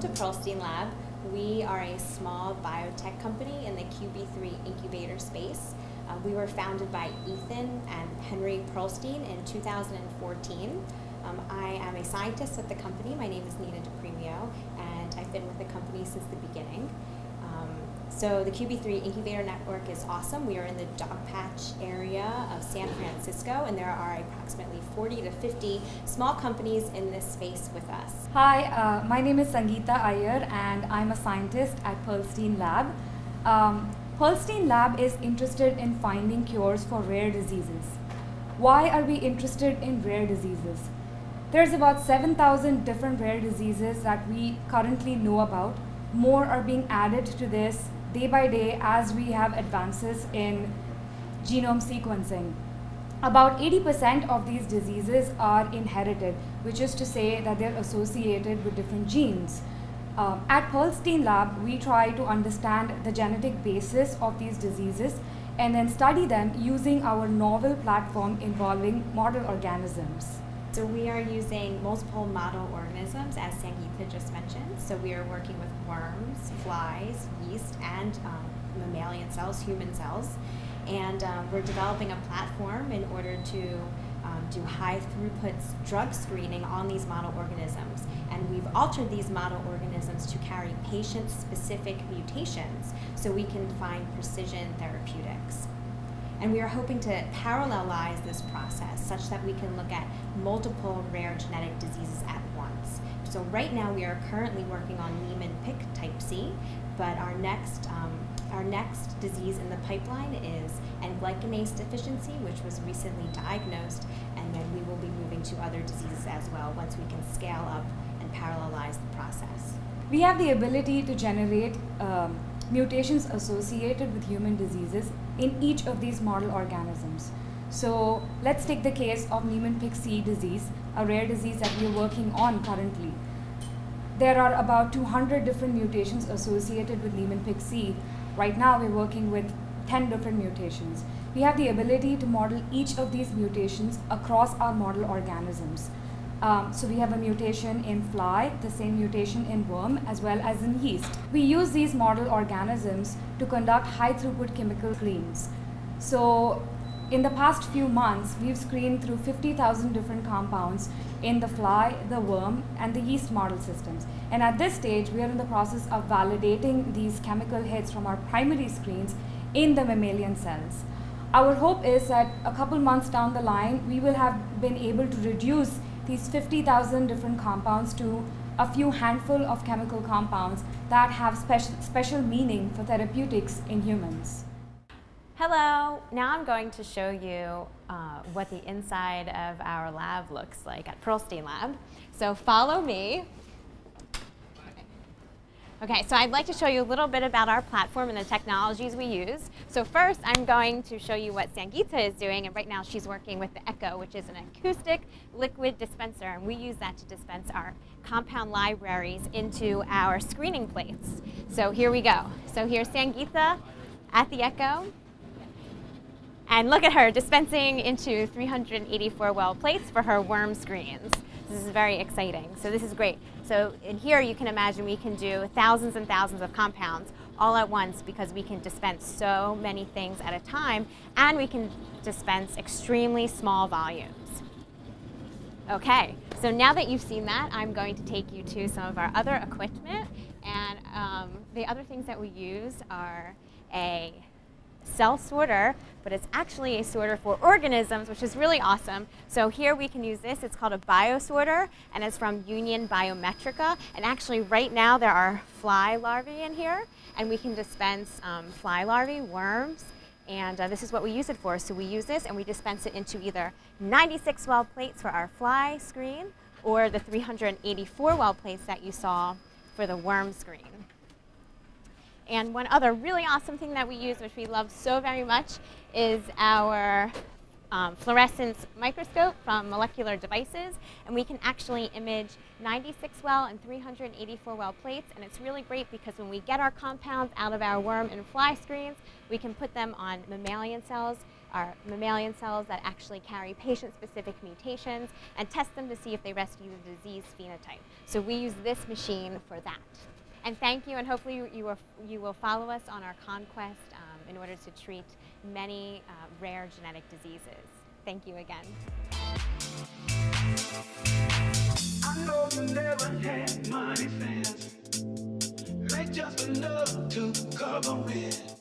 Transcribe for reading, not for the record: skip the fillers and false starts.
to Pearlstein Lab. We are a small biotech company in the QB3 incubator space. We were founded by Ethan and Henry Pearlstein in 2014. I am a scientist at the company. My name is Nina DePremio, and I've been with the company since the beginning. So the QB3 incubator network is awesome. We are in the Dogpatch area of San Francisco, and there are approximately 40 to 50 small companies in this space with us. Hi, my name is Sangeeta Iyer, and I'm a scientist at Pearlstein Lab. Pearlstein Lab is interested in finding cures for rare diseases. Why are we interested in rare diseases? There's about 7,000 different rare diseases that we currently know about. More are being added to this day by day as we have advances in genome sequencing. About 80% of these diseases are inherited, which is to say that they're associated with different genes. At Pearlstein Lab, we try to understand the genetic basis of these diseases and then study them using our novel platform involving model organisms. So we are using multiple model organisms, as Sangeeta just mentioned. So we are working with worms, flies, yeast, and mammalian cells, human cells. And we're developing a platform in order to do high throughput drug screening on these model organisms. And we've altered these model organisms to carry patient-specific mutations so we can find precision therapeutics. And we are hoping to parallelize this process such that we can look at multiple rare genetic diseases at once. So right now we are currently working on Niemann-Pick type C, but our next disease in the pipeline is N-glycanase deficiency, which was recently diagnosed, and then we will be moving to other diseases as well once we can scale up and parallelize the process. We have the ability to generate mutations associated with human diseases in each of these model organisms. So let's take the case of Niemann-Pick C disease, a rare disease that we're working on currently. There are about 200 different mutations associated with Niemann-Pick C. Right now we're working with 10 different mutations. We have the ability to model each of these mutations across our model organisms. So we have a mutation in fly, the same mutation in worm, as well as in yeast. We use these model organisms to conduct high throughput chemical screens. So in the past few months, we've screened through 50,000 different compounds in the fly, the worm, and the yeast model systems. And at this stage, we are in the process of validating these chemical hits from our primary screens in the mammalian cells. Our hope is that a couple months down the line, we will have been able to reduce these 50,000 different compounds to a few handful of chemical compounds that have special meaning for therapeutics in humans. Hello, now I'm going to show you what the inside of our lab looks like at Pearlstein Lab. So follow me. Okay, so I'd like to show you a little bit about our platform and the technologies we use. So first, I'm going to show you what Sangeeta is doing, and right now she's working with the Echo, which is an acoustic liquid dispenser, and we use that to dispense our compound libraries into our screening plates. So here we go. So here's Sangeeta at the Echo, and look at her dispensing into 384 well plates for her worm screens. This is very exciting. So this is great. So in here you can imagine we can do thousands and thousands of compounds all at once because we can dispense so many things at a time, and we can dispense extremely small volumes. Okay, so now that you've seen that, I'm going to take you to some of our other equipment, and the other things that we use are a cell sorter, but it's actually a sorter for organisms, which is really awesome. So here we can use this. It's called a biosorter, and it's from Union Biometrica. And actually right now there are fly larvae in here, and we can dispense fly larvae, worms, and this is what we use it for. So we use this and we dispense it into either 96 well plates for our fly screen or the 384 well plates that you saw for the worm screen. And one other really awesome thing that we use, which we love so very much, is our Fluorescence Microscope from Molecular Devices. And we can actually image 96 well and 384 well plates. And it's really great because when we get our compounds out of our worm and fly screens, we can put them on mammalian cells are mammalian cells that actually carry patient-specific mutations and test them to see if they rescue the disease phenotype. So we use this machine for that. And thank you, and hopefully you will follow us on our conquest in order to treat many rare genetic diseases. Thank you again. I know you never had money fans, like just enough to cover it.